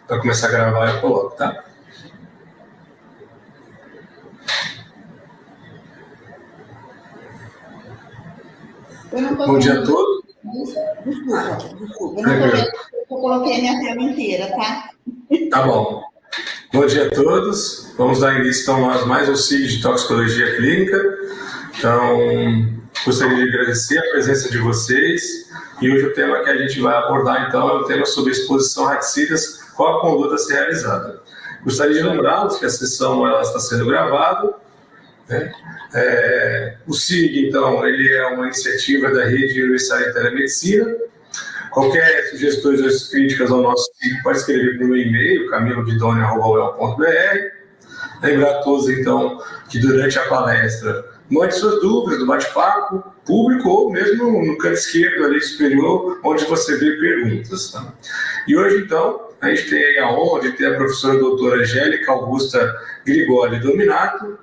Para começar a gravar, eu coloco, tá? Bom dia a todos. Desculpa. Eu não tô vendo, eu coloquei minha tela inteira, tá? Tá bom. Bom dia a todos. Vamos dar início então a mais um ciclo de toxicologia clínica. Então, gostaria de agradecer a presença de vocês. E hoje o tema que a gente vai abordar então é o tema sobre exposição a raticidas, qual a conduta a ser realizada. Gostaria de lembrá-los que a sessão ela está sendo gravada, né? O CIG, então, ele é uma iniciativa da Rede Universitária de Telemedicina. Qualquer sugestões ou críticas ao nosso CIG pode escrever pelo e-mail camilodidone@uel.br. Lembrar a todos, então, que durante a palestra mande suas dúvidas do bate-papo público ou mesmo no canto esquerdo ali superior, onde você vê perguntas. Tá? E hoje, então, a gente tem aí a honra de ter a professora doutora Angélica Augusta Grigoli Dominato.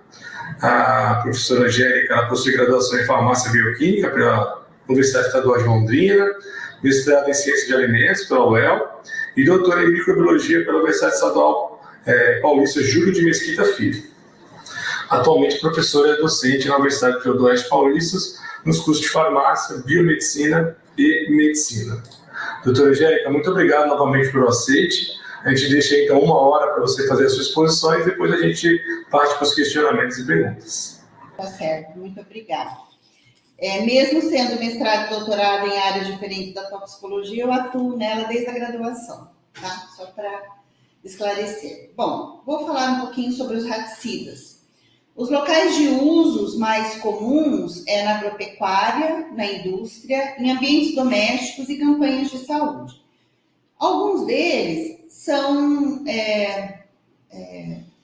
A professora Angélica ela possui graduação em farmácia bioquímica pela Universidade Estadual de Londrina, mestrado em ciência de alimentos pela UEL e doutora em microbiologia pela Universidade Estadual Paulista Júlio de Mesquita Filho. Atualmente, professora e docente na Universidade do Oeste Paulista nos cursos de farmácia, biomedicina e medicina. Doutora Angélica, muito obrigado novamente pelo aceite. A gente deixa então 1 hora para você fazer as suas exposições e depois a gente parte para os questionamentos e perguntas. Tá certo, muito obrigada. Mesmo sendo mestrado e doutorado em áreas diferentes da toxicologia, eu atuo nela desde a graduação, tá? Só para esclarecer. Bom, vou falar um pouquinho sobre os raticidas. Os locais de usos mais comuns é na agropecuária, na indústria, em ambientes domésticos e campanhas de saúde. Alguns deles são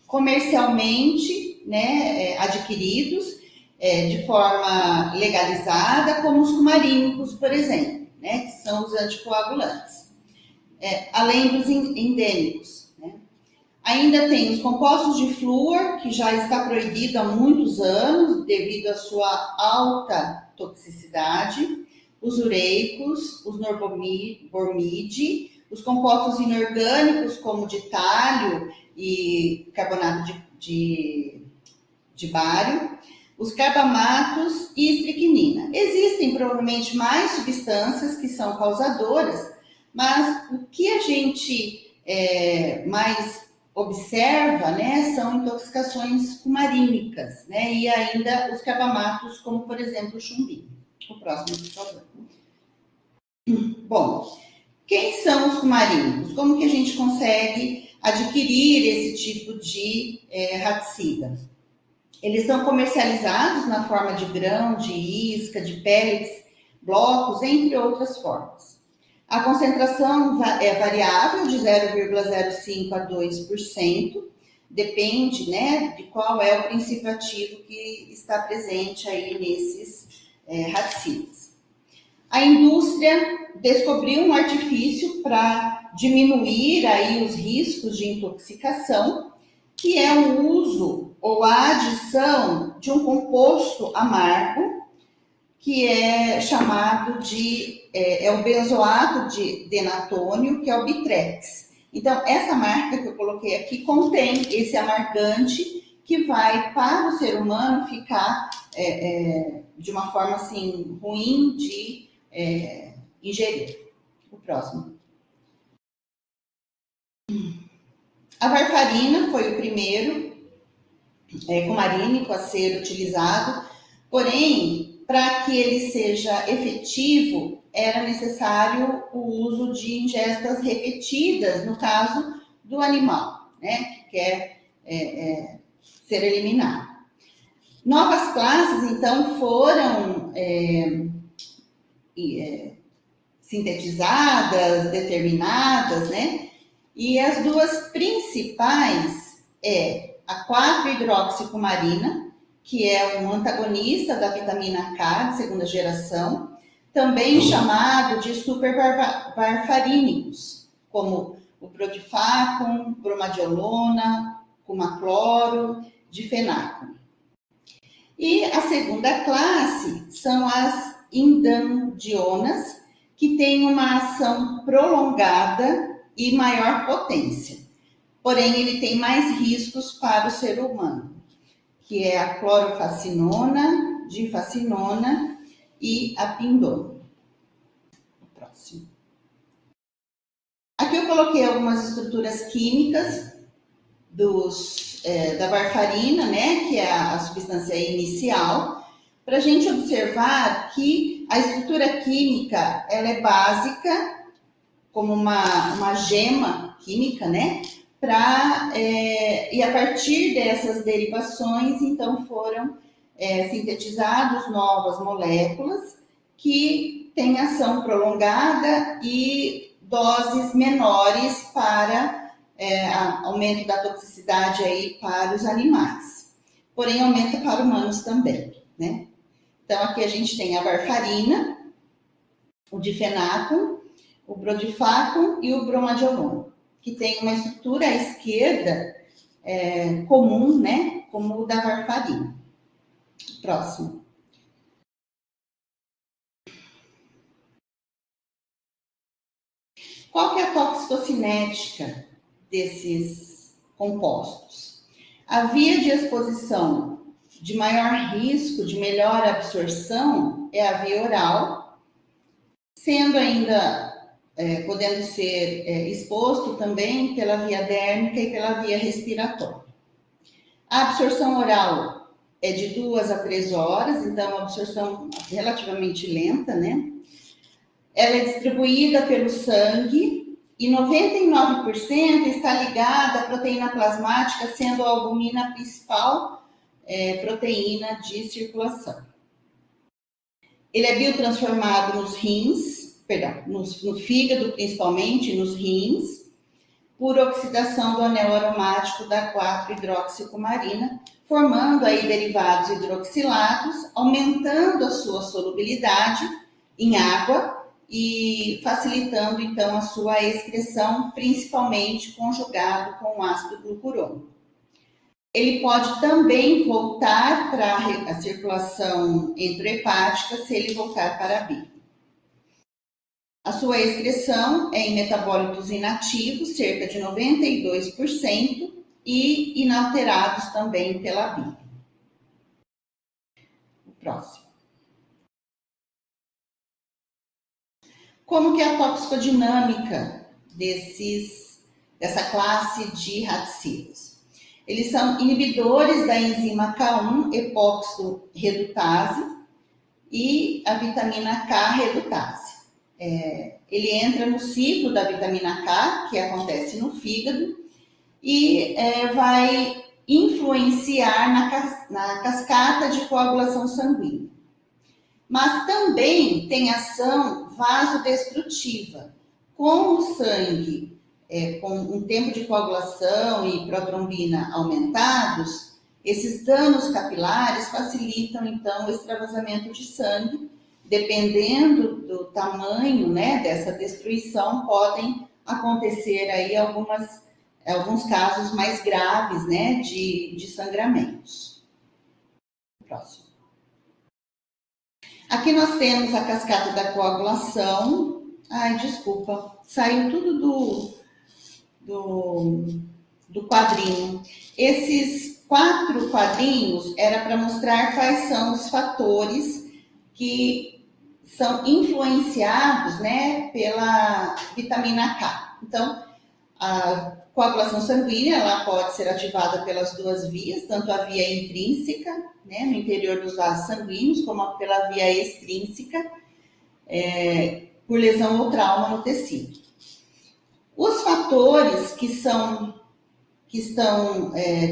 comercialmente, né, adquiridos de forma legalizada, como os cumarínicos, por exemplo, né, que são os anticoagulantes, além dos endêmicos. Né. Ainda tem os compostos de flúor, que já está proibido há muitos anos, devido à sua alta toxicidade, os ureicos, os norbormide, os compostos inorgânicos, como de talho e carbonato de bário, os carbamatos e estricnina. Existem provavelmente mais substâncias que são causadoras, mas o que a gente mais observa, né, são intoxicações cumarínicas, né, e ainda os carbamatos, como por exemplo o chumbinho. O próximo, por favor. Bom, quem são os cumarínicos? Como que a gente consegue adquirir esse tipo de raticida? Eles são comercializados na forma de grão, de isca, de pellets, blocos, entre outras formas. A concentração é variável de 0,05% a 2%, depende, né, de qual é o princípio ativo que está presente aí nesses raticidas. A indústria descobriu um artifício para diminuir aí os riscos de intoxicação, que é o uso ou a adição de um composto amargo, que é chamado de, o benzoato de denatônio, que é o Bitrex. Então, essa marca que eu coloquei aqui contém esse amargante que vai, para o ser humano, ficar de uma forma assim, ruim de ingerir. O próximo. A varfarina foi o primeiro cumarínico a ser utilizado, porém, para que ele seja efetivo, era necessário o uso de ingestas repetidas, no caso do animal, né, que quer ser eliminado. Novas classes, então, foram sintetizadas, determinadas, né? E as duas principais a 4-hidroxicumarina, que é um antagonista da vitamina K de segunda geração, também chamado de supervarfarínicos, como o prodifacum, bromadiolona, cumacloro, difenaco. E a segunda classe são as indandionas, que têm uma ação prolongada e maior potência. Porém, ele tem mais riscos para o ser humano, que é a clorofacinona, difacinona e a pindona. Próximo. Aqui eu coloquei algumas estruturas químicas da varfarina, né, que é a substância inicial, para a gente observar que a estrutura química ela é básica, como uma gema química, né? E a partir dessas derivações, então, foram sintetizadas novas moléculas que têm ação prolongada e doses menores para aumento da toxicidade aí para os animais. Porém, aumenta para humanos também, né? Então, aqui a gente tem a varfarina, o difenaco, o brodifaco e o bromadiolon, que tem uma estrutura à esquerda comum, né, como o da varfarina. Próximo. Qual que é a toxicocinética desses compostos? A via de exposição de maior risco, de melhor absorção, é a via oral, sendo ainda podendo ser exposto também pela via dérmica e pela via respiratória. A absorção oral é de 2 a 3 horas, então uma absorção relativamente lenta, né? Ela é distribuída pelo sangue e 99% está ligada à proteína plasmática, sendo a albumina a principal proteína de circulação. Ele é biotransformado nos rins, no fígado principalmente, nos rins, por oxidação do anel aromático da 4-hidroxicumarina, formando aí derivados hidroxilados, aumentando a sua solubilidade em água e facilitando então a sua excreção, principalmente conjugado com o ácido glucurônico. Ele pode também voltar para a circulação enterohepática se ele voltar para a bile. A sua excreção é em metabólitos inativos, cerca de 92%, e inalterados também pela bile. O próximo. Como que é a toxicodinâmica dessa classe de raticidas? Eles são inibidores da enzima K1 epóxido-redutase e a vitamina K redutase. Ele entra no ciclo da vitamina K, que acontece no fígado, e vai influenciar na cascata de coagulação sanguínea. Mas também tem ação vasodestrutiva. Com o sangue com um tempo de coagulação e protrombina aumentados, esses danos capilares facilitam, então, o extravasamento de sangue. Dependendo do tamanho, né, dessa destruição, podem acontecer aí alguns casos mais graves, né, de sangramentos. Próximo. Aqui nós temos a cascata da coagulação. Ai, desculpa, saiu tudo do quadrinho. Esses 4 quadrinhos era para mostrar quais são os fatores que são influenciados, né, pela vitamina K. Então, a coagulação sanguínea ela pode ser ativada pelas 2 vias, tanto a via intrínseca, né, no interior dos vasos sanguíneos, como pela via extrínseca, por lesão ou trauma no tecido. Os fatores que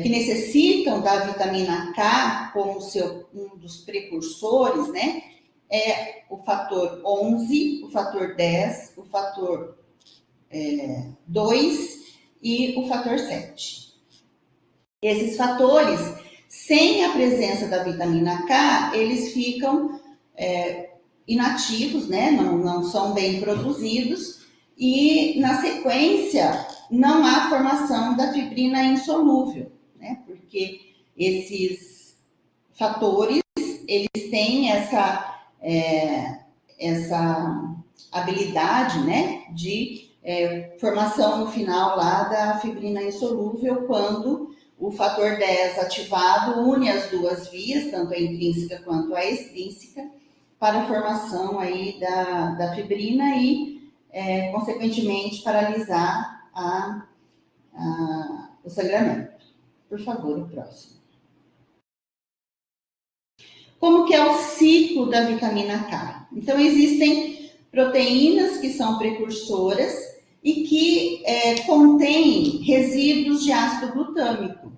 necessitam da vitamina K como um dos precursores, né, é o fator 11, o fator 10, o fator 2 e o fator 7. Esses fatores, sem a presença da vitamina K, eles ficam inativos, né, não são bem produzidos, e na sequência não há formação da fibrina insolúvel, né, porque esses fatores, eles têm essa habilidade, né, de formação no final lá da fibrina insolúvel, quando o fator 10 ativado une as duas vias, tanto a intrínseca quanto a extrínseca, para a formação aí da fibrina e, consequentemente, paralisar o sangramento. Por favor, o próximo. Como que é o ciclo da vitamina K? Então, existem proteínas que são precursoras e que contêm resíduos de ácido glutâmico,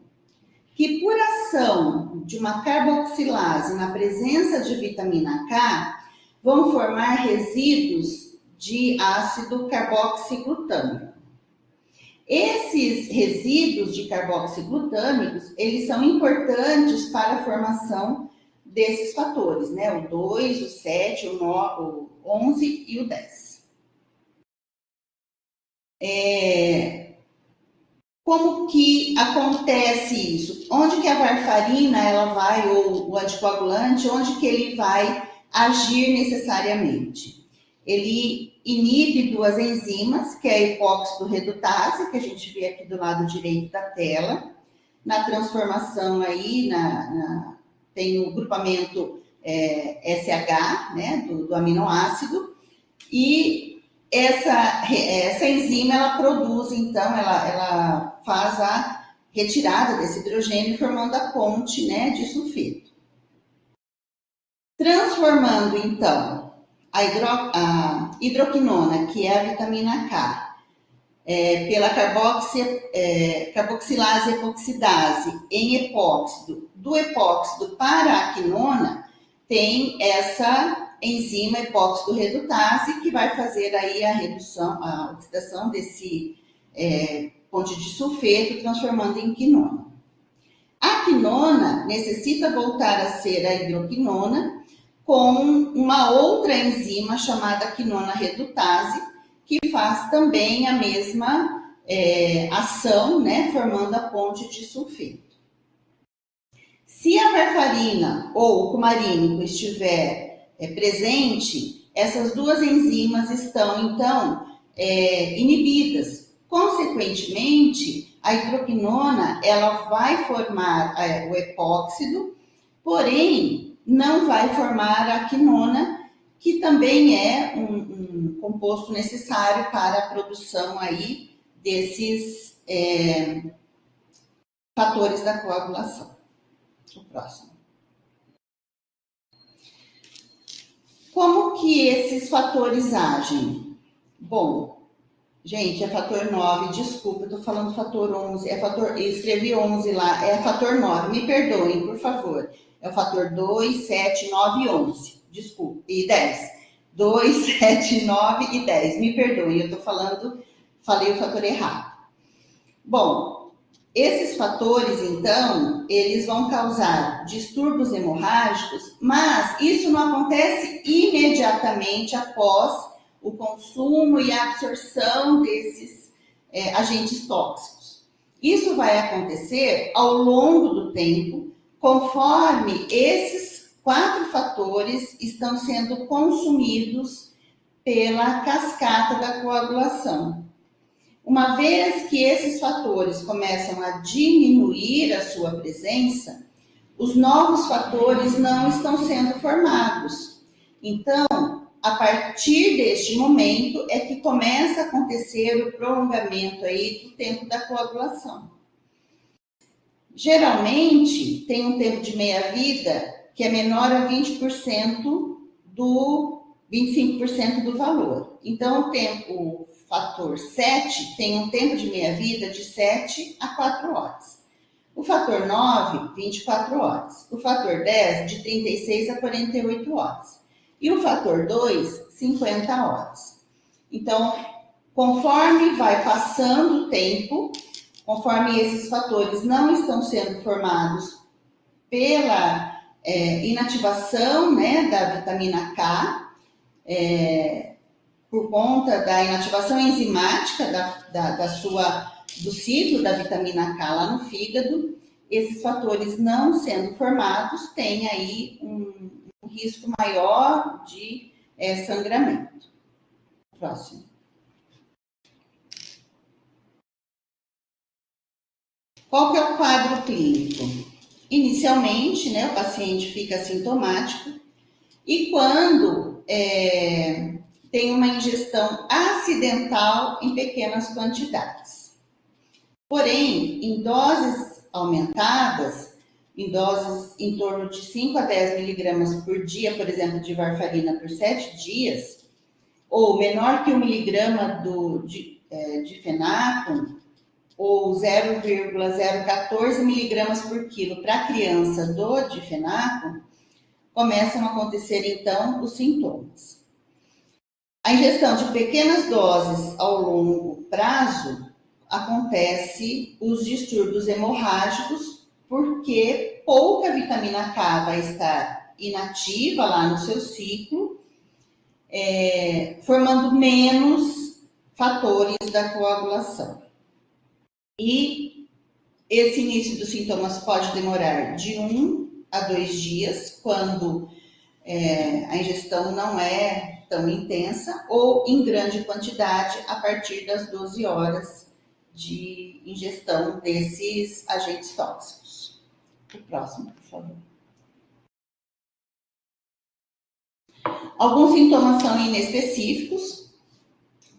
que por ação de uma carboxilase na presença de vitamina K, vão formar resíduos de ácido carboxiglutâmico. Esses resíduos de carboxiglutâmicos, eles são importantes para a formação desses fatores, né? O 2, o 7, o 9, o 11 e o 10. Como que acontece isso? Onde que a varfarina ela vai, ou o anticoagulante, onde que ele vai agir necessariamente? Ele inibe duas enzimas, que é a epóxido redutase, que a gente vê aqui do lado direito da tela. Na transformação aí, tem o grupamento SH, né, do aminoácido, e essa enzima, ela produz, então, ela faz a retirada desse hidrogênio, formando a ponte, né, de sulfeto. Transformando, então, a hidroquinona, que é a vitamina K, pela carboxilase epoxidase em epóxido, do epóxido para a quinona, tem essa enzima epóxido redutase, que vai fazer aí a redução, a oxidação desse ponte de sulfeto, transformando em quinona. A quinona necessita voltar a ser a hidroquinona com uma outra enzima chamada quinona redutase, que faz também a mesma ação, né, formando a ponte de sulfeto. Se a varfarina ou o cumarínico estiver presente, essas duas enzimas estão, então, inibidas. Consequentemente, a hidroquinona ela vai formar o epóxido, porém, não vai formar a quinona, que também é um composto necessário para a produção aí desses fatores da coagulação. O próximo. Como que esses fatores agem? Bom, gente, é fator 9, desculpa, eu tô falando fator 11, eu escrevi 11 lá, é fator 9, me perdoem, por favor. É o fator 2, 7, 9 e 11, desculpa, e 10. 2, 7, 9 e 10, me perdoem, eu tô falei o fator errado. Bom, esses fatores, então, eles vão causar distúrbios hemorrágicos, mas isso não acontece imediatamente após o consumo e a absorção desses agentes tóxicos. Isso vai acontecer ao longo do tempo, conforme esses 4 fatores estão sendo consumidos pela cascata da coagulação. Uma vez que esses fatores começam a diminuir a sua presença, os novos fatores não estão sendo formados. Então, a partir deste momento é que começa a acontecer o prolongamento aí do tempo da coagulação. Geralmente, tem um tempo de meia-vida que é menor a 20% do 25% do valor. Então, o fator 7 tem um tempo de meia-vida de 7 a 4 horas. O fator 9, 24 horas. O fator 10, de 36 a 48 horas. E o fator 2, 50 horas. Então, conforme vai passando o tempo, conforme esses fatores não estão sendo formados pela inativação, né, da vitamina K, por conta da inativação enzimática do ciclo da vitamina K lá no fígado, esses fatores não sendo formados têm aí um risco maior de sangramento. Próximo. Qual que é o quadro clínico? Inicialmente, né, o paciente fica assintomático e quando tem uma ingestão acidental em pequenas quantidades. Porém, em doses aumentadas, em doses em torno de 5 a 10 miligramas por dia, por exemplo, de varfarina por 7 dias, ou menor que 1 miligrama de fenaco, ou 0,014 miligramas por quilo para criança do difenaco, começam a acontecer então os sintomas. A ingestão de pequenas doses ao longo prazo acontece os distúrbios hemorrágicos, porque pouca vitamina K vai estar inativa lá no seu ciclo, formando menos fatores da coagulação. E esse início dos sintomas pode demorar de 1 a 2 dias, quando a ingestão não é tão intensa, ou em grande quantidade a partir das 12 horas de ingestão desses agentes tóxicos. O próximo, por favor. Alguns sintomas são inespecíficos,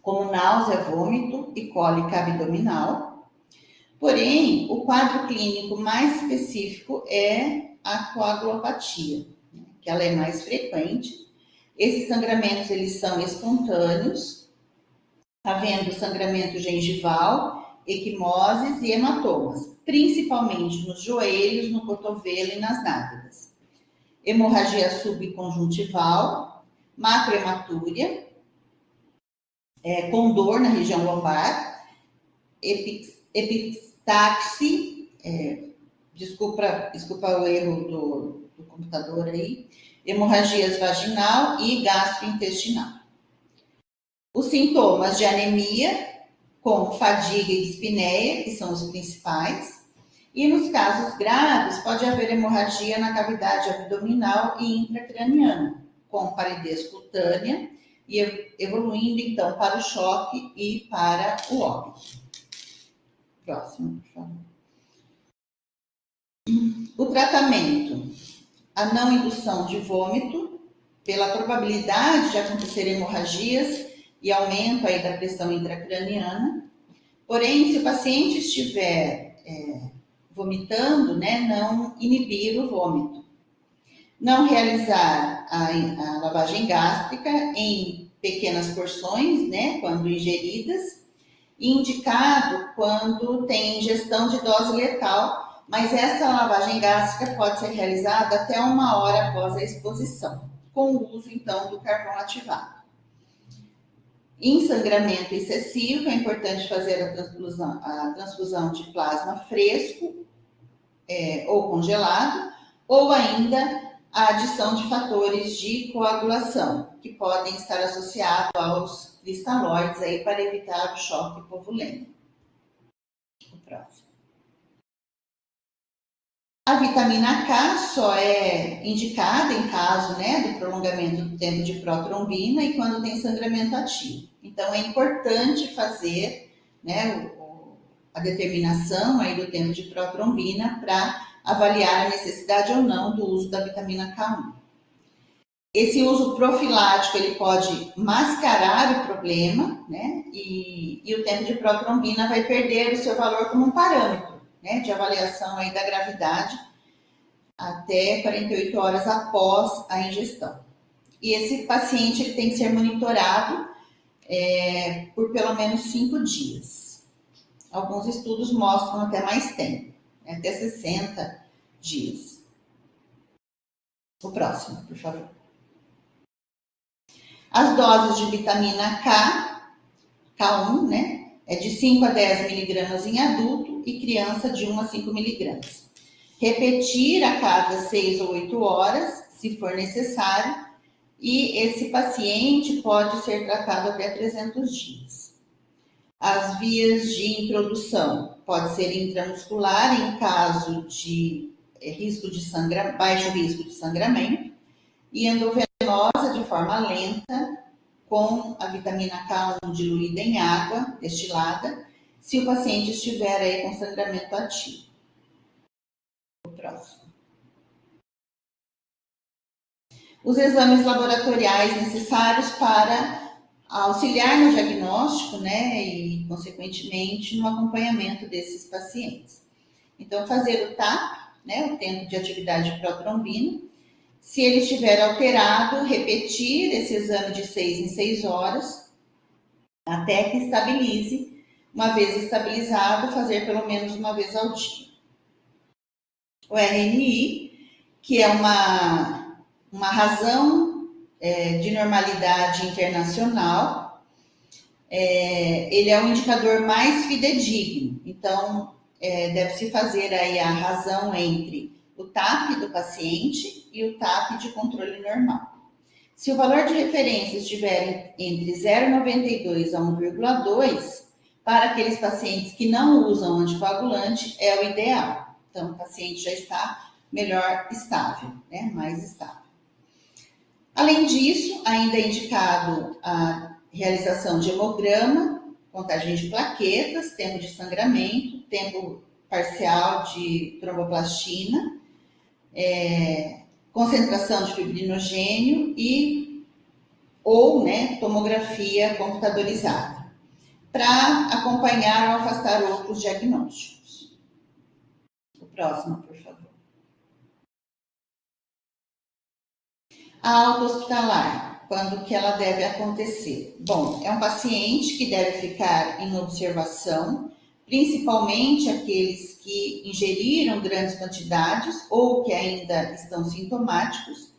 como náusea, vômito e cólica abdominal. Porém, o quadro clínico mais específico é a coagulopatia, que ela é mais frequente. Esses sangramentos, eles são espontâneos, havendo sangramento gengival, equimoses e hematomas, principalmente nos joelhos, no cotovelo e nas nádegas. Hemorragia subconjuntival, macrohematúria, com dor na região lombar, epistaxe, desculpa o erro do computador aí, hemorragias vaginal e gastrointestinal. Os sintomas de anemia, com fadiga e dispneia, que são os principais, e nos casos graves pode haver hemorragia na cavidade abdominal e intracraniana, com palidez cutânea, e evoluindo então para o choque e para o óbito. Próximo, por favor. O tratamento: a não indução de vômito, pela probabilidade de acontecer hemorragias e aumento aí da pressão intracraniana. Porém, se o paciente estiver vomitando, né, não inibir o vômito. Não realizar a lavagem gástrica em pequenas porções, né, quando ingeridas, indicado quando tem ingestão de dose letal, mas essa lavagem gástrica pode ser realizada até 1 hora após a exposição, com o uso, então, do carvão ativado. Em sangramento excessivo, é importante fazer a transfusão de plasma fresco ou congelado, ou ainda a adição de fatores de coagulação, que podem estar associados aos cristalóides aí para evitar o choque hipovulêmico. O próximo. A vitamina K só é indicada em caso, né, do prolongamento do tempo de protrombina e quando tem sangramento ativo. Então, é importante fazer, né, a determinação aí do tempo de protrombina para avaliar a necessidade ou não do uso da vitamina K1. Esse uso profilático, ele pode mascarar o problema, né, e o tempo de protrombina vai perder o seu valor como um parâmetro, né, de avaliação aí da gravidade até 48 horas após a ingestão. E esse paciente ele tem que ser monitorado por pelo menos 5 dias. Alguns estudos mostram até mais tempo, até 60 dias. O próximo, por favor. As doses de vitamina K1, né, é de 5 a 10 miligramas em adulto e criança de 1 a 5 miligramas. Repetir a cada 6 ou 8 horas, se for necessário, e esse paciente pode ser tratado até 300 dias. As vias de introdução pode ser intramuscular em caso de baixo risco de sangramento e endovenosa de forma lenta com a vitamina K1 diluída em água destilada, se o paciente estiver aí com sangramento ativo. os exames laboratoriais necessários para auxiliar no diagnóstico, né, e, consequentemente, no acompanhamento desses pacientes. Então, fazer o TAP, né, o tempo de atividade de protrombina. Se ele estiver alterado, repetir esse exame de 6 em 6 horas, até que estabilize. Uma vez estabilizado, fazer pelo menos uma vez ao dia. O RNI, que é uma razão de normalidade internacional, ele é o indicador mais fidedigno. Então, deve-se fazer aí a razão entre o TAP do paciente e o TAP de controle normal. Se o valor de referência estiver entre 0,92 a 1,2, para aqueles pacientes que não usam anticoagulante, é o ideal. Então, o paciente já está melhor estável, né? Mais estável. Além disso, ainda é indicado a realização de hemograma, contagem de plaquetas, tempo de sangramento, tempo parcial de tromboplastina, concentração de fibrinogênio ou tomografia computadorizada, para acompanhar ou afastar outros diagnósticos. O próximo, por favor. A alta hospitalar, quando que ela deve acontecer? Bom, é um paciente que deve ficar em observação, principalmente aqueles que ingeriram grandes quantidades ou que ainda estão sintomáticos,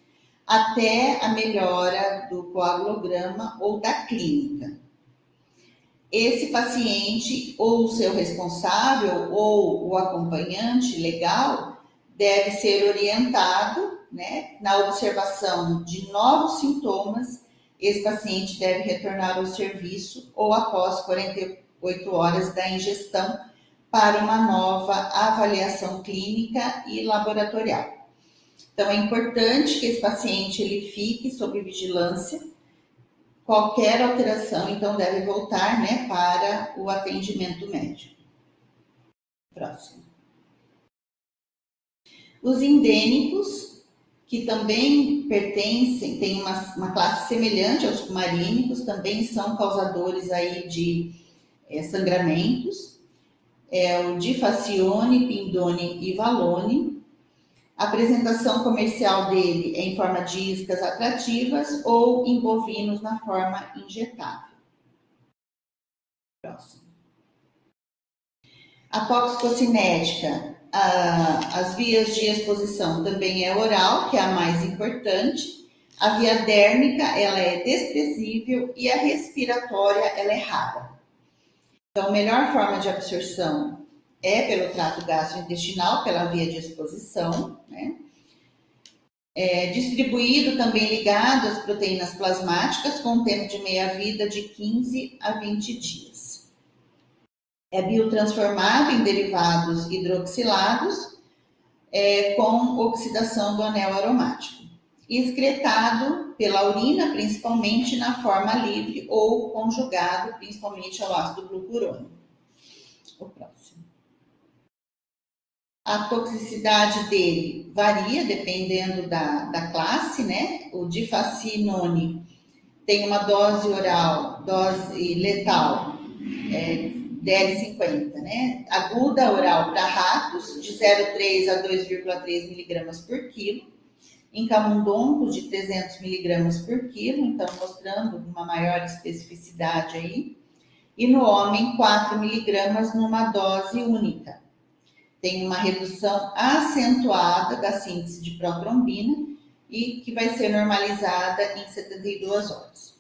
até a melhora do coagulograma ou da clínica. Esse paciente, ou o seu responsável, ou o acompanhante legal, deve ser orientado, né, na observação de novos sintomas. Esse paciente deve retornar ao serviço ou após 48 horas da ingestão para uma nova avaliação clínica e laboratorial. Então, é importante que esse paciente ele fique sob vigilância. Qualquer alteração, então, deve voltar, né, para o atendimento médico. Próximo. Os endêmicos, que também pertencem, tem uma classe semelhante aos cumarínicos, também são causadores aí de sangramentos. É o Difacione, Pindone e Valone. A apresentação comercial dele é em forma de iscas atrativas ou em bovinos na forma injetável. Próximo. A toxicocinética, as vias de exposição também é oral, que é a mais importante. A via dérmica, ela é desprezível e a respiratória, ela é rara. Então, a melhor forma de absorção é pelo trato gastrointestinal, pela via de exposição, né? Distribuído também ligado às proteínas plasmáticas, com tempo de meia-vida de 15 a 20 dias. É biotransformado em derivados hidroxilados, com oxidação do anel aromático. Excretado pela urina, principalmente na forma livre ou conjugado, principalmente ao ácido glucurônico. O próximo. A toxicidade dele varia dependendo da classe, né? O Difacinone tem uma dose oral, dose letal, DL50, né? Aguda oral para ratos, de 0,3 a 2,3 miligramas por quilo. Em camundongos, de 300 miligramas por quilo, então mostrando uma maior especificidade aí. E no homem, 4 miligramas numa dose única. Tem uma redução acentuada da síntese de protrombina e que vai ser normalizada em 72 horas.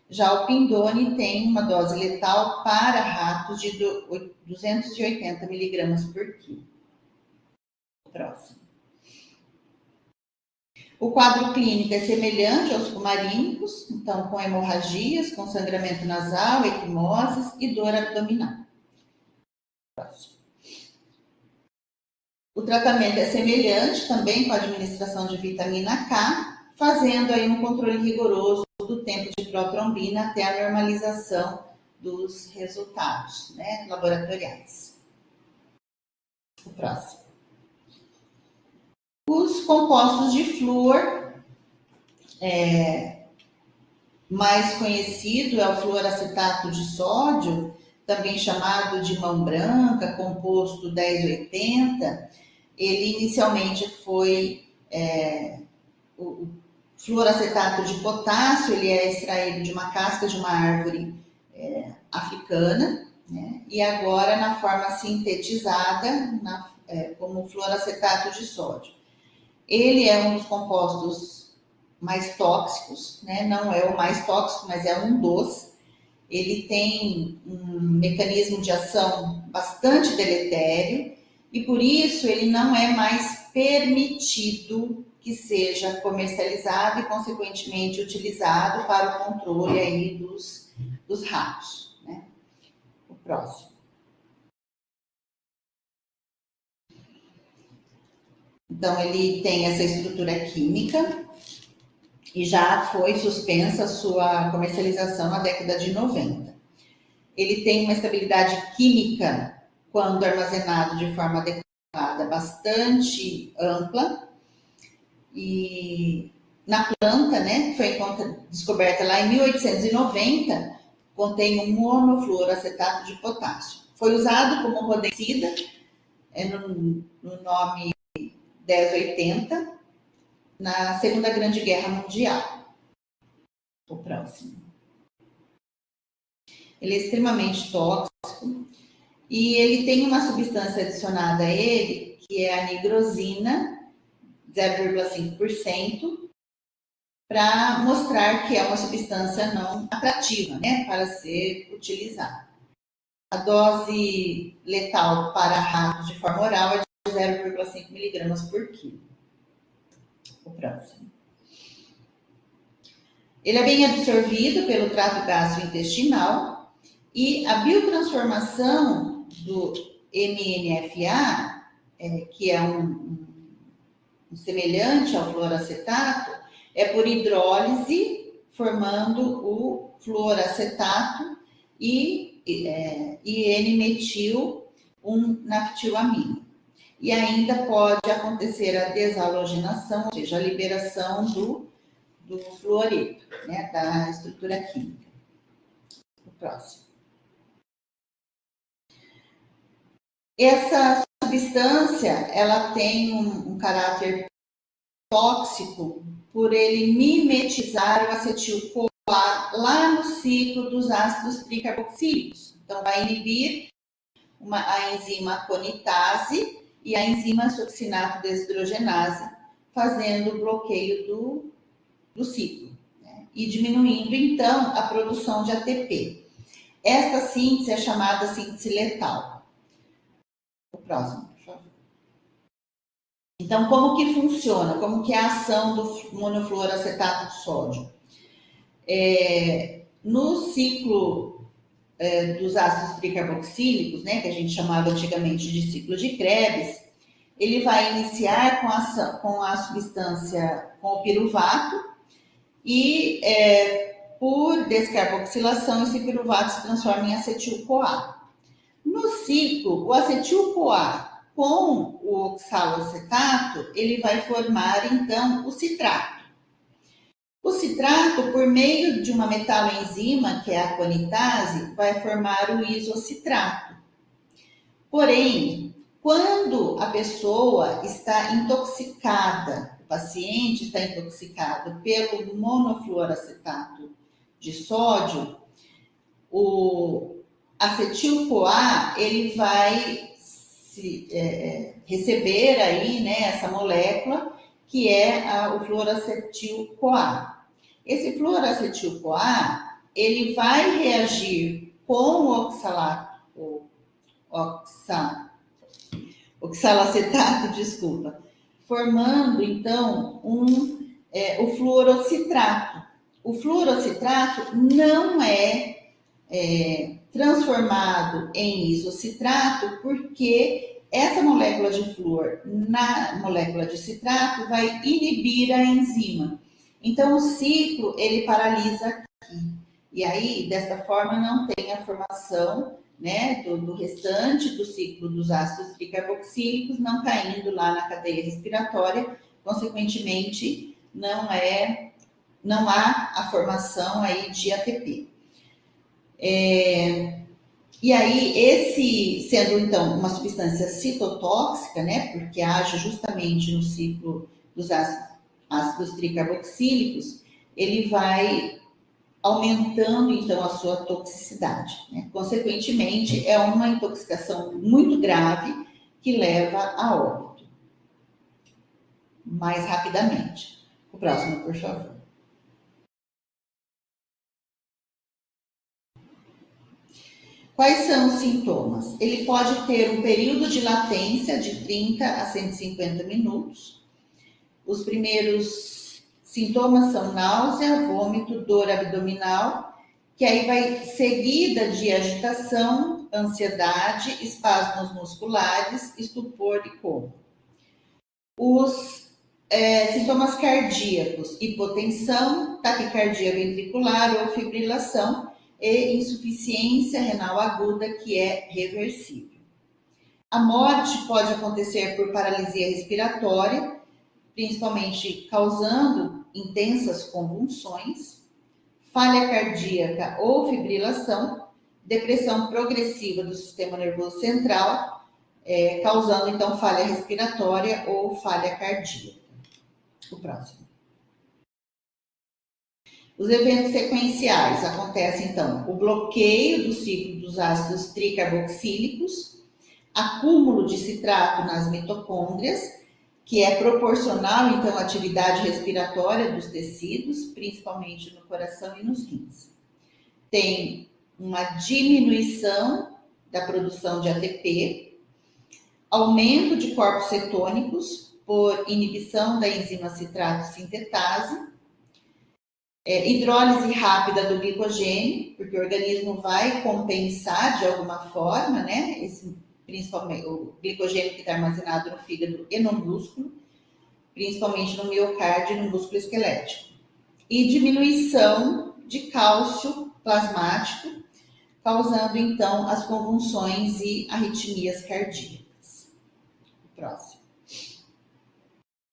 Já o Pindone tem uma dose letal para ratos de 280 miligramas por quilo. Próximo. O quadro clínico é semelhante aos cumarínicos, então com hemorragias, com sangramento nasal, equimoses e dor abdominal. Próximo. O tratamento é semelhante também com a administração de vitamina K, fazendo aí um controle rigoroso do tempo de protrombina até a normalização dos resultados, né, laboratoriais. O próximo. Os compostos de flúor mais conhecido é o fluoracetato de sódio, também chamado de mão branca, composto 1080. Ele inicialmente foi o fluoracetato de potássio, ele é extraído de uma casca de uma árvore africana, né? E agora na forma sintetizada, como fluoracetato de sódio. Ele é um dos compostos mais tóxicos, né? Não é o mais tóxico, mas é um dos. Ele tem um mecanismo de ação bastante deletério e por isso ele não é mais permitido que seja comercializado e consequentemente utilizado para o controle aí dos ratos, né? O próximo. Então ele tem essa estrutura química e já foi suspensa a sua comercialização na década de 90. Ele tem uma estabilidade química, quando armazenado de forma adequada, bastante ampla. E na planta, né, que foi descoberta lá em 1890, contém um monofluoracetato de potássio. Foi usado como rodencida, no nome 1080, na Segunda Grande Guerra Mundial. O próximo. Ele é extremamente tóxico e ele tem uma substância adicionada a ele, que é a nigrosina, 0,5%, para mostrar que é uma substância não atrativa, né, para ser utilizada. A dose letal para ratos de forma oral é de 0,5 miligramas por quilo. O próximo. Ele é bem absorvido pelo trato gastrointestinal e a biotransformação do MNFA, que é um semelhante ao fluoracetato, é por hidrólise, formando o fluoracetato e N-metil, naftilamina. E ainda pode acontecer a desalogenação, ou seja, a liberação do fluoreto, né, da estrutura química. O próximo. Essa substância, ela tem um caráter tóxico por ele mimetizar o acetil-CoA lá no ciclo dos ácidos tricarboxílicos. Então, vai inibir a enzima conitase e a enzima succinato desidrogenase, fazendo o bloqueio do ciclo, né? E diminuindo, então, a produção de ATP. Esta síntese é chamada síntese letal. O próximo, por favor. Então, como que funciona? Como que é a ação do monofluoracetato de sódio? No ciclo dos ácidos tricarboxílicos, né, que a gente chamava antigamente de ciclo de Krebs, ele vai iniciar com a substância, com o piruvato, e por descarboxilação, esse piruvato se transforma em acetil-CoA. No ciclo, o acetil-CoA com o oxaloacetato, ele vai formar, então, o citrato. O citrato, por meio de uma metaloenzima, que é a conitase, vai formar o isocitrato. Porém, quando a pessoa está intoxicada, o paciente está intoxicado pelo monofluoracetato de sódio, o acetil-CoA, ele vai receber aí, né, essa molécula, que é o fluoracetil-CoA. Esse fluoracetil-CoA, ele vai reagir com o oxalacetato, formando, então, o fluorocitrato. O fluorocitrato não é transformado em isocitrato porque essa molécula de flúor na molécula de citrato vai inibir a enzima. Então, o ciclo, ele paralisa aqui. E aí, desta forma, não tem a formação, né, do restante do ciclo dos ácidos tricarboxílicos, não caindo lá na cadeia respiratória, consequentemente, não é não há a formação aí de ATP. E aí, esse sendo então uma substância citotóxica, né, porque age justamente no ciclo dos ácidos tricarboxílicos, ele vai aumentando então a sua toxicidade, né? Consequentemente, é uma intoxicação muito grave que leva a óbito. Mais rapidamente. O próximo, por favor. Quais são os sintomas? Ele pode ter um período de latência de 30 a 150 minutos. Os primeiros sintomas são náusea, vômito, dor abdominal, que aí vai seguida de agitação, ansiedade, espasmos musculares, estupor e coma. Os sintomas cardíacos, hipotensão, taquicardia ventricular ou fibrilação, e insuficiência renal aguda, que é reversível. A morte pode acontecer por paralisia respiratória, principalmente causando intensas convulsões, falha cardíaca ou fibrilação, depressão progressiva do sistema nervoso central, causando então falha respiratória ou falha cardíaca. O próximo. Os eventos sequenciais acontecem, então, o bloqueio do ciclo dos ácidos tricarboxílicos, acúmulo de citrato nas mitocôndrias, que é proporcional, então, à atividade respiratória dos tecidos, principalmente no coração e nos rins. Tem uma diminuição da produção de ATP, aumento de corpos cetônicos por inibição da enzima citrato sintetase, hidrólise rápida do glicogênio, porque o organismo vai compensar de alguma forma, né? Principalmente o glicogênio que está armazenado no fígado e no músculo, principalmente no miocárdio e no músculo esquelético. E diminuição de cálcio plasmático, causando então as convulsões e arritmias cardíacas. Próximo.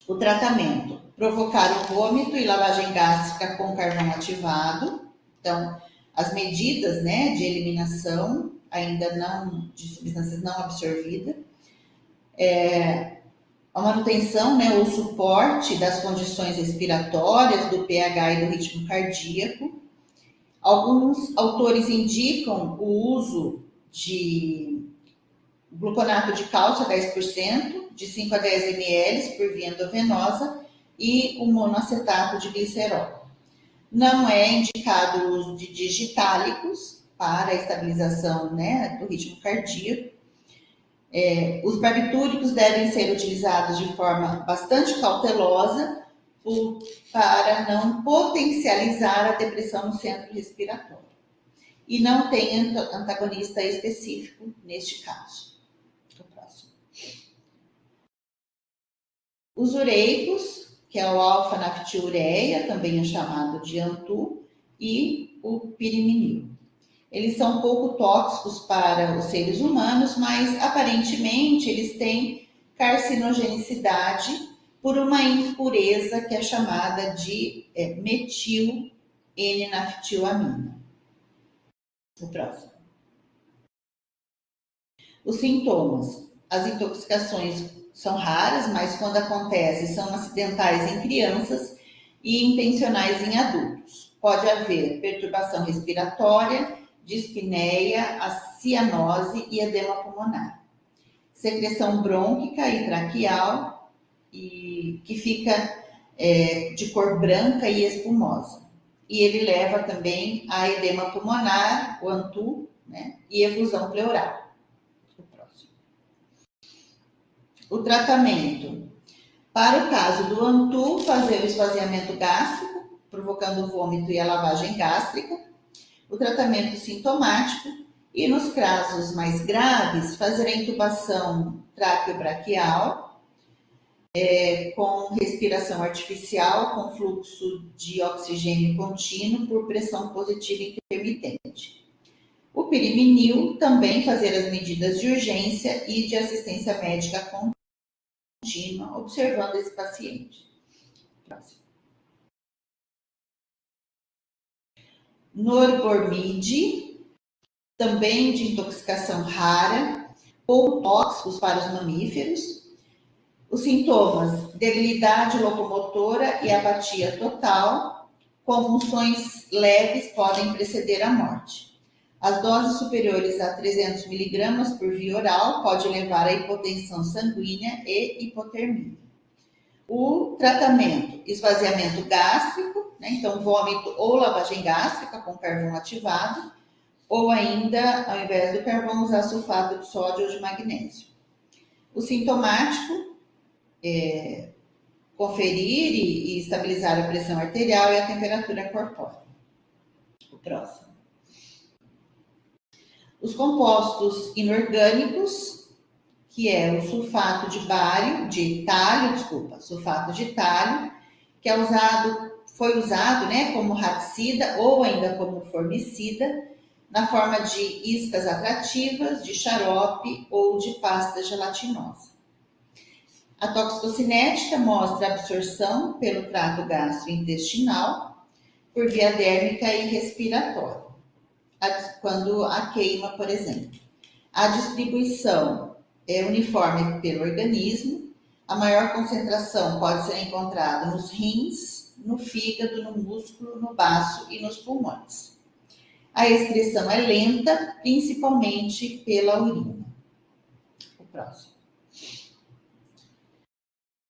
O tratamento: provocar o vômito e lavagem gástrica com carvão ativado. Então, as medidas, né, de eliminação ainda não de substâncias não absorvidas, a manutenção, né, o suporte das condições respiratórias, do pH e do ritmo cardíaco. Alguns autores indicam o uso de gluconato de cálcio a 10%, de 5 a 10 ml por via endovenosa, e o monoacetato de glicerol. Não é indicado o uso de digitálicos para a estabilização, né, do ritmo cardíaco. Os barbitúricos devem ser utilizados de forma bastante cautelosa para não potencializar a depressão no centro respiratório. E não tem antagonista específico neste caso. O próximo. Os ureicos, que é o alfa-naftiureia, também é chamado de ANTU, e o piriminil. Eles são pouco tóxicos para os seres humanos, mas aparentemente eles têm carcinogenicidade por uma impureza que é chamada de metil N-naftilamina. O próximo. Os sintomas. As intoxicações são raras, mas quando acontecem são acidentais em crianças e intencionais em adultos. Pode haver perturbação respiratória, dispneia, a cianose e edema pulmonar. Secreção brônquica e traqueal, que fica de cor branca e espumosa. E ele leva também a edema pulmonar, o ANTU, né, e efusão pleural. O próximo. O tratamento. Para o caso do ANTU, fazer o esvaziamento gástrico, provocando vômito e a lavagem gástrica. O tratamento sintomático e, nos casos mais graves, fazer a intubação traqueobraquial com respiração artificial, com fluxo de oxigênio contínuo por pressão positiva intermitente. O piriminil também fazer as medidas de urgência e de assistência médica contínua, observando esse paciente. Próximo. norbormide, também de intoxicação rara, pouco tóxicos para os mamíferos. Os sintomas: debilidade locomotora e apatia total. Convulsões leves podem preceder a morte. As doses superiores a 300 mg por via oral podem levar à hipotensão sanguínea e hipotermia. O tratamento: esvaziamento gástrico, né? Então vômito ou lavagem gástrica com carvão ativado, ou ainda, ao invés do carvão, usar sulfato de sódio ou de magnésio. O sintomático: conferir e estabilizar a pressão arterial e a temperatura corpórea. O próximo. Os compostos inorgânicos, que é o sulfato de talho, que foi usado, né, como raticida ou ainda como formicida, na forma de iscas atrativas, de xarope ou de pasta gelatinosa. A toxicocinética mostra a absorção pelo trato gastrointestinal, por via dérmica e respiratória, quando há queima, por exemplo. A distribuição é uniforme pelo organismo. A maior concentração pode ser encontrada nos rins, no fígado, no músculo, no baço e nos pulmões. A excreção é lenta, principalmente pela urina. O próximo.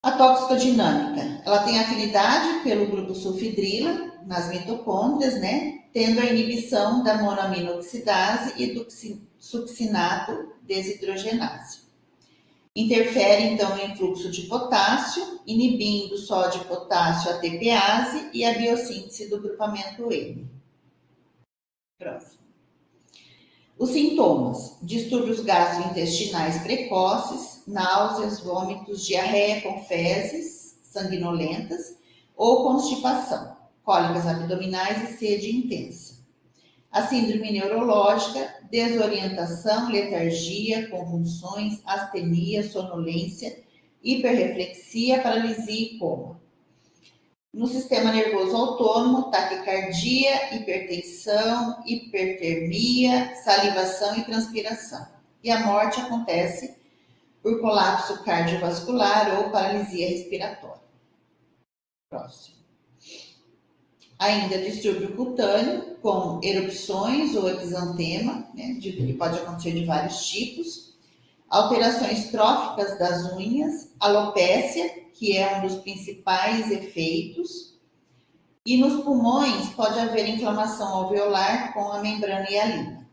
A toxicodinâmica, ela tem afinidade pelo grupo sulfidrila nas mitocôndrias, né? Tendo a inibição da monoaminoxidase e do succinato desidrogenase. Interfere, então, em fluxo de potássio, inibindo sódio e potássio ATPase e a biossíntese do grupamento M. Próximo. Os sintomas: distúrbios gastrointestinais precoces, náuseas, vômitos, diarreia com fezes sanguinolentas ou constipação, cólicas abdominais e sede intensa. A síndrome neurológica: desorientação, letargia, convulsões, astenia, sonolência, hiperreflexia, paralisia e coma. No sistema nervoso autônomo: taquicardia, hipertensão, hipertermia, salivação e transpiração. E a morte acontece por colapso cardiovascular ou paralisia respiratória. Próximo. Ainda distúrbio cutâneo, com erupções ou exantema, né, que pode acontecer de vários tipos. Alterações tróficas das unhas, alopécia, que é um dos principais efeitos. E nos pulmões pode haver inflamação alveolar com a membrana hialina.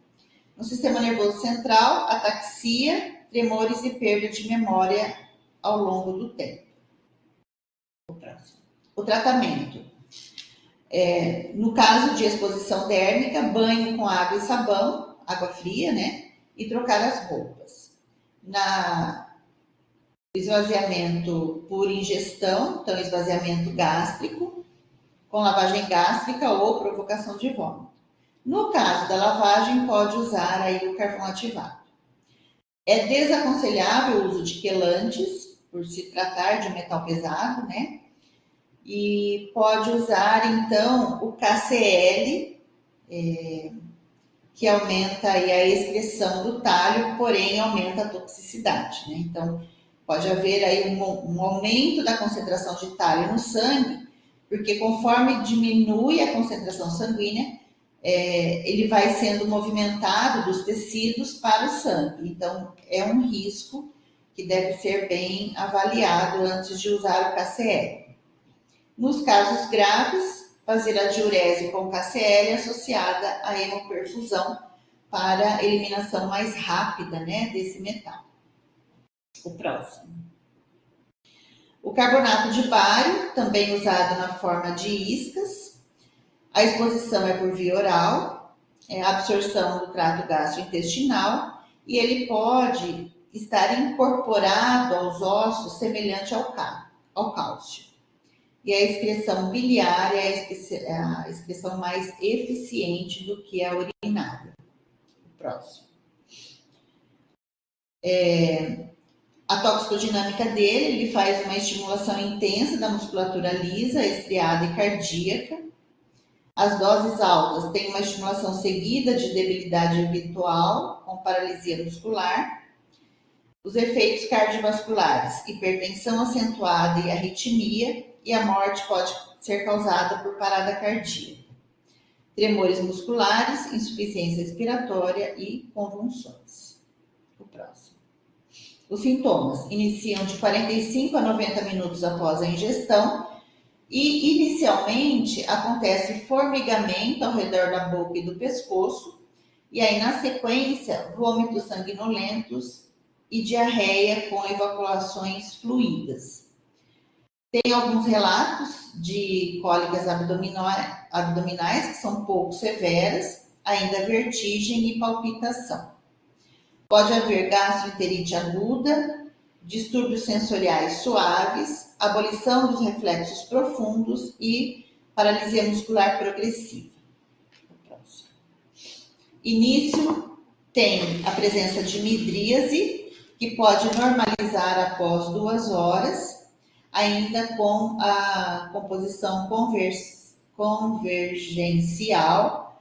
No sistema nervoso central, ataxia, tremores e perda de memória ao longo do tempo. O tratamento: no caso de exposição térmica, banho com água e sabão, água fria, né? E trocar as roupas. Esvaziamento por ingestão, então esvaziamento gástrico, com lavagem gástrica ou provocação de vômito. No caso da lavagem, pode usar aí o carvão ativado. É desaconselhável o uso de quelantes, por se tratar de metal pesado, né? E pode usar, então, o KCl, que aumenta aí a excreção do talho, porém aumenta a toxicidade, né? Então, pode haver aí um aumento da concentração de talho no sangue, porque conforme diminui a concentração sanguínea, ele vai sendo movimentado dos tecidos para o sangue. Então, é um risco que deve ser bem avaliado antes de usar o KCl. Nos casos graves, fazer a diurese com KCl associada à hemoperfusão para eliminação mais rápida, né, desse metal. O próximo. O carbonato de bário, também usado na forma de iscas. A exposição é por via oral, a absorção do trato gastrointestinal, e ele pode estar incorporado aos ossos semelhante ao cálcio. E a excreção biliar é a excreção mais eficiente do que a urinária. O próximo. A toxicodinâmica dele, ele faz uma estimulação intensa da musculatura lisa, estriada e cardíaca. As doses altas têm uma estimulação seguida de debilidade eventual, com paralisia muscular. Os efeitos cardiovasculares, hipertensão acentuada e arritmia, e a morte pode ser causada por parada cardíaca. Tremores musculares, insuficiência respiratória e convulsões. O próximo. Os sintomas iniciam de 45 a 90 minutos após a ingestão e, inicialmente, acontece formigamento ao redor da boca e do pescoço, e aí, na sequência, vômitos sanguinolentos e diarreia com evacuações fluídas. Tem alguns relatos de cólicas abdominais que são pouco severas, ainda vertigem e palpitação. Pode haver gastroenterite aguda, distúrbios sensoriais suaves, abolição dos reflexos profundos e paralisia muscular progressiva. Início tem a presença de midríase, que pode normalizar após 2 horas, ainda com a composição convergencial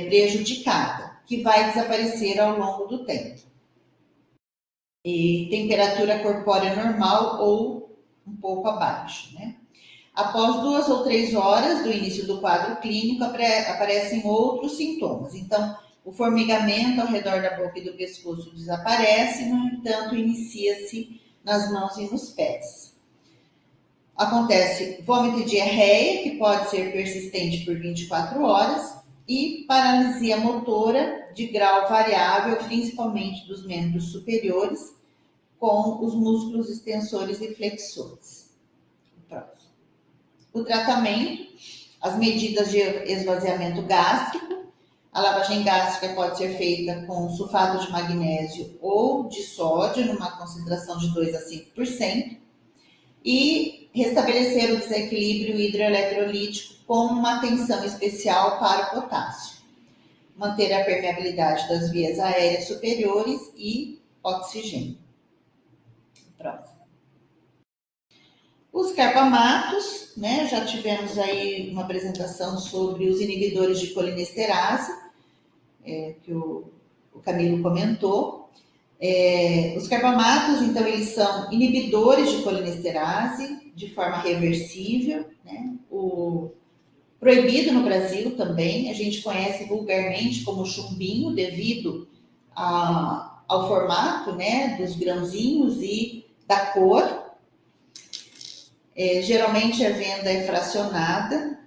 prejudicada, que vai desaparecer ao longo do tempo. E temperatura corpórea normal ou um pouco abaixo, né? Após 2 ou 3 horas do início do quadro clínico, aparecem outros sintomas. Então, o formigamento ao redor da boca e do pescoço desaparece, no entanto, inicia-se nas mãos e nos pés. Acontece vômito e diarreia, que pode ser persistente por 24 horas, e paralisia motora de grau variável, principalmente dos membros superiores, com os músculos extensores e flexores. Próximo. O tratamento, as medidas de esvaziamento gástrico. A lavagem gástrica pode ser feita com sulfato de magnésio ou de sódio, numa concentração de 2 a 5%, e restabelecer o desequilíbrio hidroeletrolítico com uma atenção especial para o potássio. Manter a permeabilidade das vias aéreas superiores e oxigênio. Próximo. Os carbamatos, né? Já tivemos aí uma apresentação sobre os inibidores de colinesterase, que o Camilo comentou. Os carbamatos, então, eles são inibidores de colinesterase de forma reversível, né? O proibido no Brasil também, a gente conhece vulgarmente como chumbinho, devido ao formato, né, dos grãozinhos e da cor. Geralmente a venda é fracionada,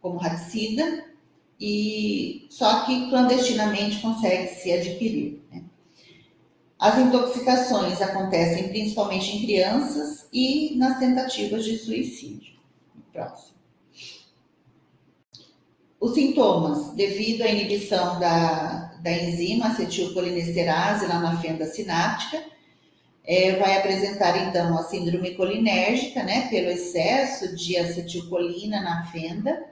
como raticida, e só que clandestinamente consegue-se adquirir, né? As intoxicações acontecem principalmente em crianças e nas tentativas de suicídio. Próximo. Os sintomas, devido à inibição da enzima acetilcolinesterase lá na fenda sináptica, vai apresentar então a síndrome colinérgica, né, pelo excesso de acetilcolina na fenda,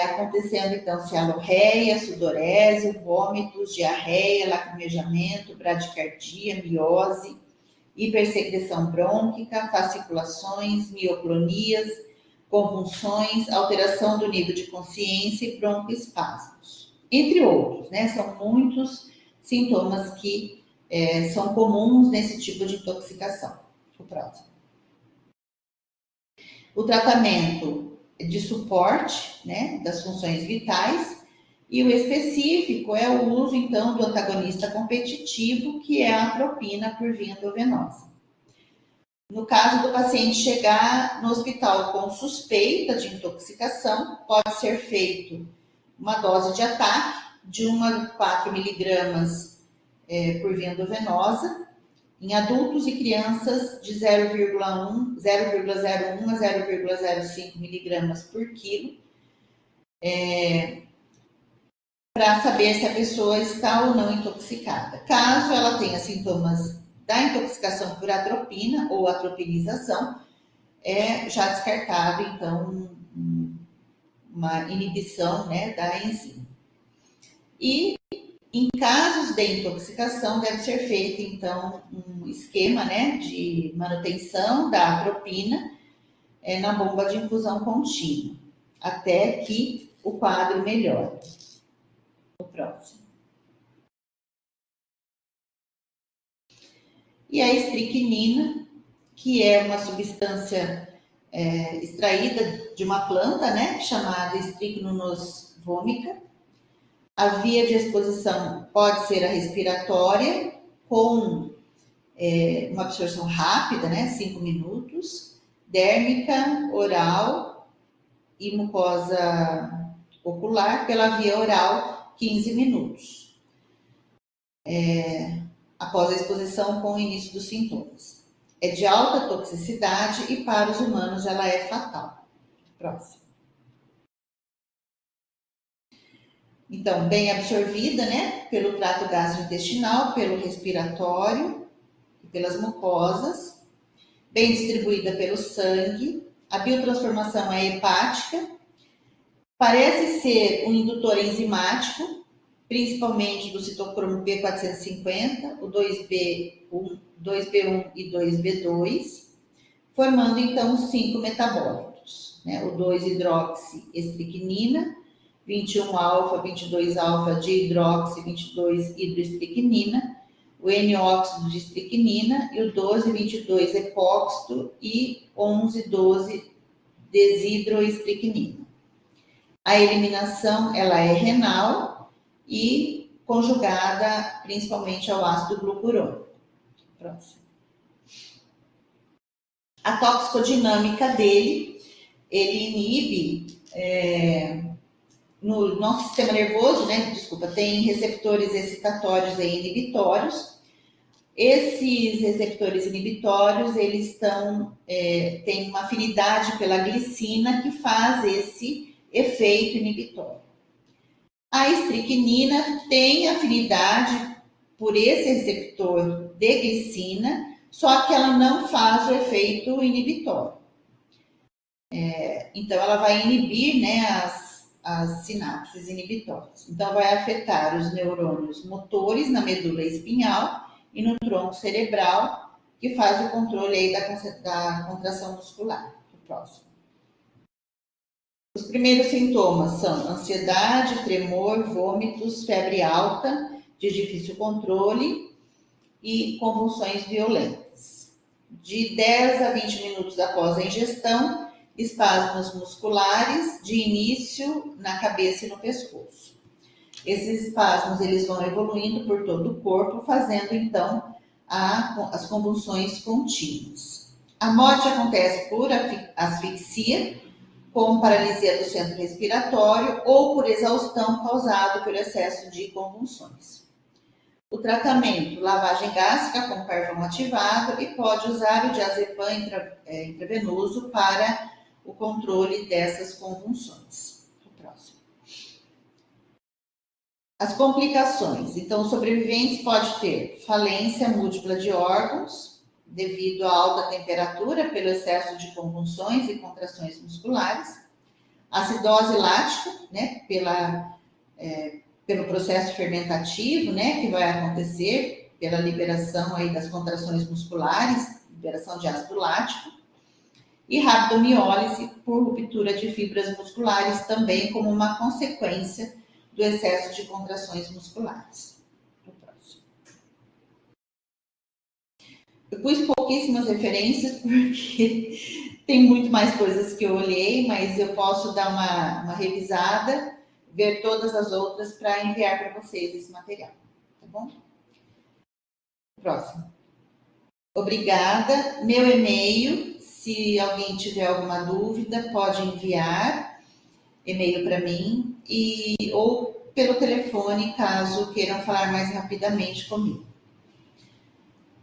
acontecendo então cialorreia, sudorese, vômitos, diarreia, lacrimejamento, bradicardia, miose, hipersecreção brônquica, fasciculações, mioclonias, convulsões, alteração do nível de consciência e broncoespasmos, entre outros, né? São muitos sintomas que são comuns nesse tipo de intoxicação. O próximo. O tratamento de suporte, né, das funções vitais, e o específico é o uso, então, do antagonista competitivo, que é a atropina por via endovenosa. No caso do paciente chegar no hospital com suspeita de intoxicação, pode ser feito uma dose de ataque de 1 a 4 miligramas por via endovenosa, em adultos e crianças de 0,01 a 0,05 miligramas por quilo, para saber se a pessoa está ou não intoxicada. Caso ela tenha sintomas da intoxicação por atropina ou atropinização, é já descartado, então, uma inibição, né, da enzima. E em casos de intoxicação, deve ser feito, então, um esquema, né, de manutenção da atropina na bomba de infusão contínua. até que o quadro melhore. O próximo. E a estricnina, que é uma substância extraída de uma planta, né, chamada Strychnos vomica. A via de exposição pode ser a respiratória, com uma absorção rápida, né, 5 minutos, dérmica, oral e mucosa ocular pela via oral, 15 minutos. Após a exposição com o início dos sintomas. É de alta toxicidade e para os humanos ela é fatal. Próximo. Então, bem absorvida, né, pelo trato gastrointestinal, pelo respiratório e pelas mucosas, bem distribuída pelo sangue. A biotransformação é hepática, parece ser um indutor enzimático, principalmente do citocromo P450, o 2B1 e 2B2, formando então os 5 metabólitos, né? O 2-hidroxiestricnina, 21-alfa, 22-alfa de hidroxi, 22-hidroestricnina, o N-óxido de estricnina e o 12-22-epóxito e 11-12-desidroestricnina. A eliminação ela é renal e conjugada principalmente ao ácido glucurônico. Próximo. A toxicodinâmica dele, ele inibe no nosso sistema nervoso, né? Tem receptores excitatórios e inibitórios. Esses receptores inibitórios, eles têm uma afinidade pela glicina que faz esse efeito inibitório. A estricnina tem afinidade por esse receptor de glicina, só que ela não faz o efeito inibitório. Então, ela vai inibir, né, as sinapses inibitórias. Então, vai afetar os neurônios motores na medula espinhal e no tronco cerebral, que faz o controle aí da contração muscular. O próximo. Os primeiros sintomas são ansiedade, tremor, vômitos, febre alta, de difícil controle e convulsões violentas. De 10 a 20 minutos após a ingestão, espasmos musculares de início na cabeça e no pescoço. Esses espasmos eles vão evoluindo por todo o corpo, fazendo então as convulsões contínuas. A morte acontece por asfixia, com paralisia do centro respiratório ou por exaustão causado pelo excesso de convulsões. O tratamento, lavagem gástrica com carvão ativado e pode usar o diazepam intravenoso para o controle dessas convulsões. O próximo. As complicações. Então, o sobrevivente pode ter falência múltipla de órgãos, devido à alta temperatura, pelo excesso de convulsões e contrações musculares, acidose lática, né, pelo processo fermentativo, né, que vai acontecer pela liberação aí das contrações musculares, liberação de ácido lático, e rabdomiólise por ruptura de fibras musculares, também como uma consequência do excesso de contrações musculares. Eu pus pouquíssimas referências, porque tem muito mais coisas que eu olhei, mas eu posso dar uma revisada, ver todas as outras para enviar para vocês esse material, tá bom? Próximo. Obrigada. Meu e-mail, se alguém tiver alguma dúvida, pode enviar e-mail para mim, ou pelo telefone, caso queiram falar mais rapidamente comigo.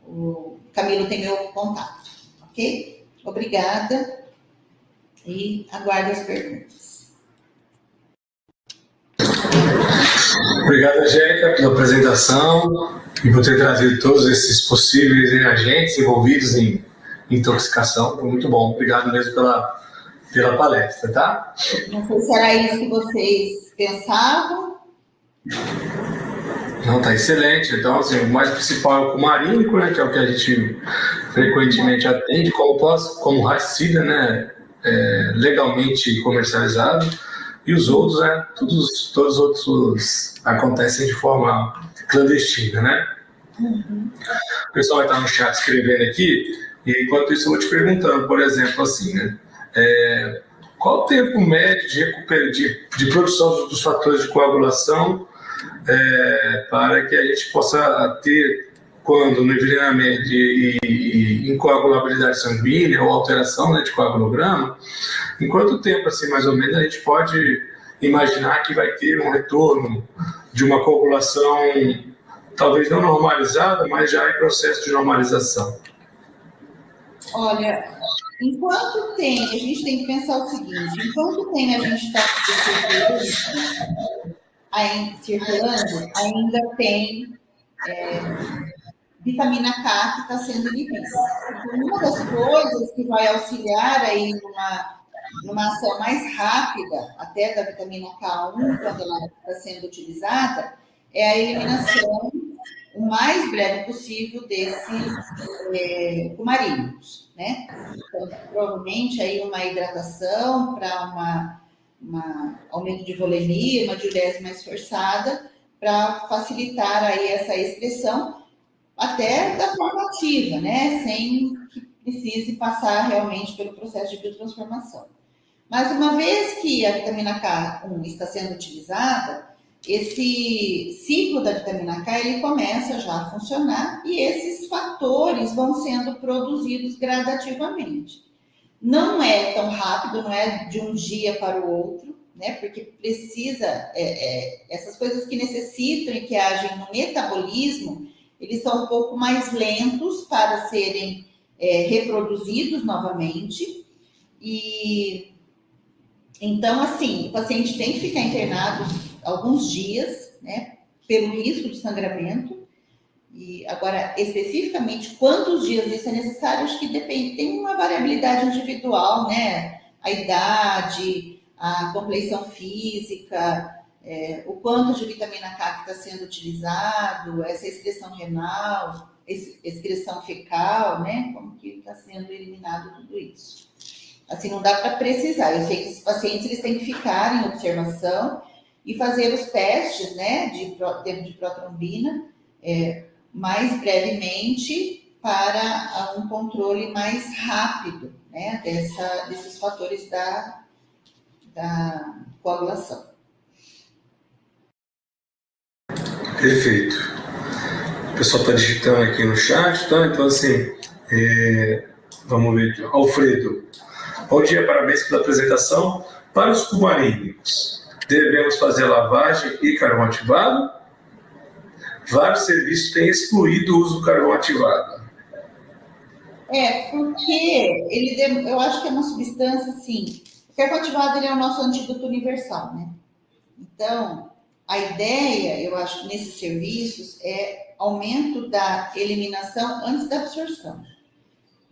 O Camilo tem meu contato, ok? Obrigada e aguardo as perguntas. Obrigado, Angélica, pela apresentação e por ter trazido todos esses possíveis agentes envolvidos em intoxicação. Foi muito bom. Obrigado mesmo pela palestra, tá? Não sei se era isso que vocês pensavam. Não, tá excelente. Então, assim, o mais principal é o cumarínico, né, que é o que a gente frequentemente atende como raticida, né, legalmente comercializado, e os outros, todos os outros acontecem de forma clandestina, né? O pessoal vai estar no chat escrevendo aqui, e enquanto isso eu vou te perguntando, por exemplo, assim, né? Qual o tempo médio de produção dos fatores de coagulação para que a gente possa ter, quando no envenenamento e incoagulabilidade sanguínea ou alteração, né, de coagulograma, em quanto tempo, assim, mais ou menos, a gente pode imaginar que vai ter um retorno de uma coagulação talvez não normalizada, mas já em processo de normalização? Olha, enquanto tem, a gente tem que pensar o seguinte, enquanto tem a gente está circulando, ainda tem vitamina K que está sendo inibida. Então, uma das coisas que vai auxiliar aí numa ação mais rápida, até da vitamina K1, quando ela está sendo utilizada, é a eliminação o mais breve possível desses cumarínicos, né? Então, provavelmente aí uma hidratação para aumento de volemia, uma diurese mais forçada, para facilitar aí essa excreção, até da forma ativa, né? Sem que precise passar realmente pelo processo de biotransformação. Mas uma vez que a vitamina K1 está sendo utilizada, esse ciclo da vitamina K ele começa já a funcionar e esses fatores vão sendo produzidos gradativamente. Não é tão rápido, não é de um dia para o outro, né? Porque precisa, essas coisas que necessitam e que agem no metabolismo, eles são um pouco mais lentos para serem reproduzidos novamente. E então, assim, o paciente tem que ficar internado alguns dias, né, pelo risco de sangramento. E agora, especificamente, quantos dias isso é necessário, acho que depende, tem uma variabilidade individual, né? A idade, a compleição física, o quanto de vitamina K que está sendo utilizado, essa excreção renal, excreção fecal, né? Como que está sendo eliminado tudo isso. Assim, não dá para precisar. Eu sei que os pacientes eles têm que ficar em observação e fazer os testes, né, de protrombina mais brevemente para um controle mais rápido, né, desses fatores da coagulação. Perfeito. O pessoal está digitando aqui no chat, tá? Então, assim, vamos ver aqui. Alfredo, bom dia, parabéns pela apresentação. Para os cumarínicos, devemos fazer lavagem e carvão ativado? Vários serviços têm excluído o uso do carvão ativado. Porque eu acho que é uma substância, assim, o carvão ativado ele é o nosso antídoto universal, né? Então, a ideia, eu acho, nesses serviços é aumento da eliminação antes da absorção.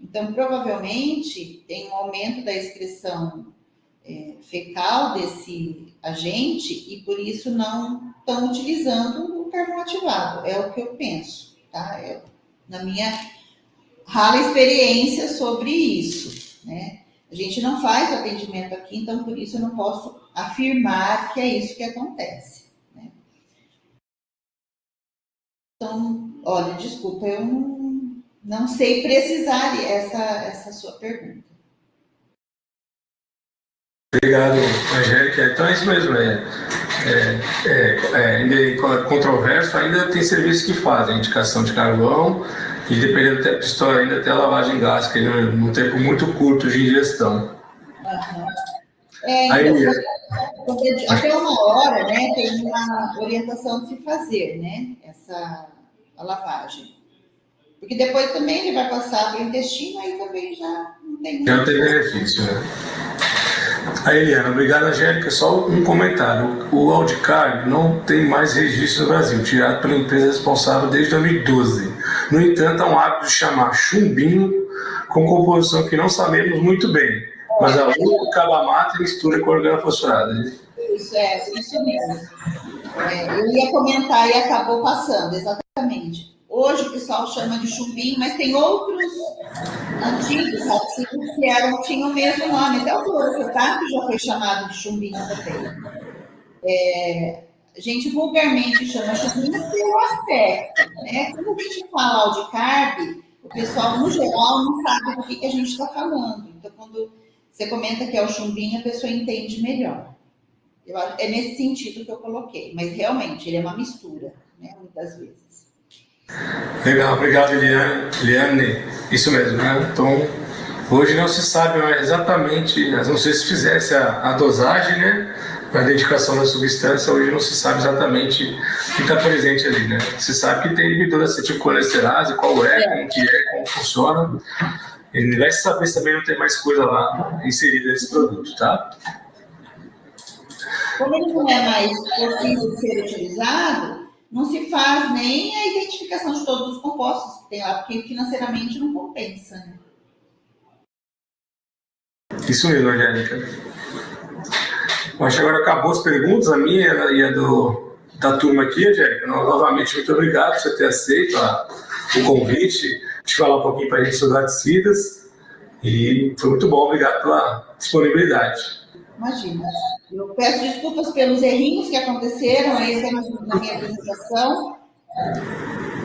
Então, provavelmente, tem um aumento da excreção fecal desse agente e, por isso, não estão utilizando o carvão ativado. É o que eu penso, tá? Na minha rala experiência sobre isso, né? A gente não faz o atendimento aqui, então, por isso, eu não posso afirmar que é isso que acontece, né? Então, olha, desculpa, eu não sei precisar essa sua pergunta. Obrigado, Angélica. Então é isso mesmo. Ainda controverso, ainda tem serviços que fazem indicação de carvão e, dependendo da história, ainda tem a lavagem gástrica, num tempo muito curto de ingestão. Até 1 hora, né, tem uma orientação de se fazer, né, a lavagem. Porque depois também ele vai passar para o intestino, aí também já não tem... Já não tem benefício, né? A Eliana, obrigado, Angélica. Só um comentário. O Audicarb não tem mais registro no Brasil, tirado pela empresa responsável desde 2012. No entanto, há um hábito de chamar chumbinho com composição que não sabemos muito bem, mas a uva, calamata e mistura com organofosforada. Isso mesmo. Eu ia comentar e acabou passando, exatamente. Hoje o pessoal chama de chumbinho, mas tem outros antigos ratinhos que tinham o mesmo nome. Até o cloroquetato já foi chamado de chumbinho também. A gente vulgarmente chama chumbinho pelo aspecto, né? Quando a gente fala Aldicarb, o pessoal, no geral, não sabe do que a gente está falando. Então, quando você comenta que é o chumbinho, a pessoa entende melhor. É nesse sentido que eu coloquei, mas realmente ele é uma mistura, né? Muitas vezes. Legal, obrigado, Eliane. Isso mesmo, né? Então, hoje não se sabe exatamente, não sei se fizesse a dosagem, né? Para a identificação da substância, hoje não se sabe exatamente o que está presente ali, né? Se sabe que tem inibidor da acetilcolesterase, qual como funciona. Ele vai saber se também não tem mais coisa lá inserida nesse produto, tá? Como ele não é mais possível de ser utilizado, não se faz nem a identificação de todos os compostos que tem lá, porque financeiramente não compensa, né? Isso mesmo, Angélica. Acho que agora acabou as perguntas, a minha e a da turma aqui, Angélica. Novamente, muito obrigado por você ter aceito o convite, de falar um pouquinho para a gente sobre raticidas. E foi muito bom, obrigado pela disponibilidade. Imagina. Eu peço desculpas pelos errinhos que aconteceram aí na minha apresentação.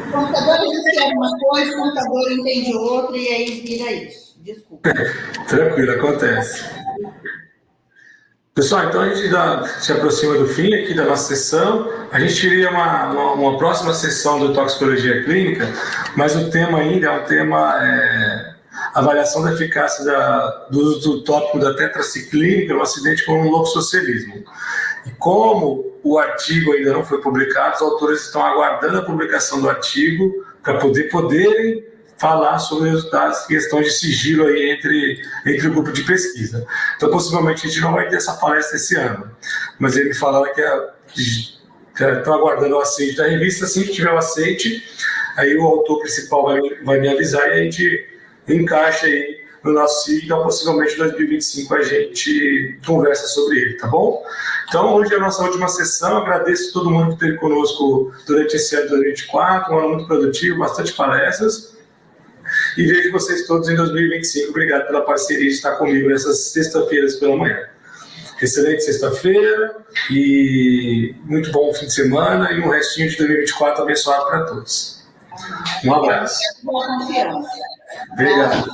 O computador entende uma coisa, o computador entende outra, e aí vira isso. Desculpa. Tranquilo, acontece. Pessoal, então a gente se aproxima do fim aqui da nossa sessão. A gente teria uma próxima sessão do Toxicologia Clínica, mas o tema ainda é um tema avaliação da eficácia do uso do tópico da tetraciclina no acidente com o loxoscelismo. E como o artigo ainda não foi publicado, os autores estão aguardando a publicação do artigo para poderem falar sobre os resultados, questão de sigilo aí entre o grupo de pesquisa. Então, possivelmente, a gente não vai ter essa palestra esse ano. Mas ele me falaram que estão aguardando o aceite da revista. Assim que tiver o aceite, aí o autor principal vai me avisar e a gente encaixa aí no nosso sítio. Então, possivelmente, em 2025, a gente conversa sobre ele, tá bom? Então, hoje é a nossa última sessão. Agradeço a todo mundo que esteve conosco durante esse ano de 2024. Um ano muito produtivo, bastante palestras. E vejo vocês todos em 2025. Obrigado pela parceria de estar comigo nessas sexta-feiras pela manhã. Excelente sexta-feira e muito bom fim de semana e um restinho de 2024 abençoado para todos. Um abraço. Boa confiança. Obrigado.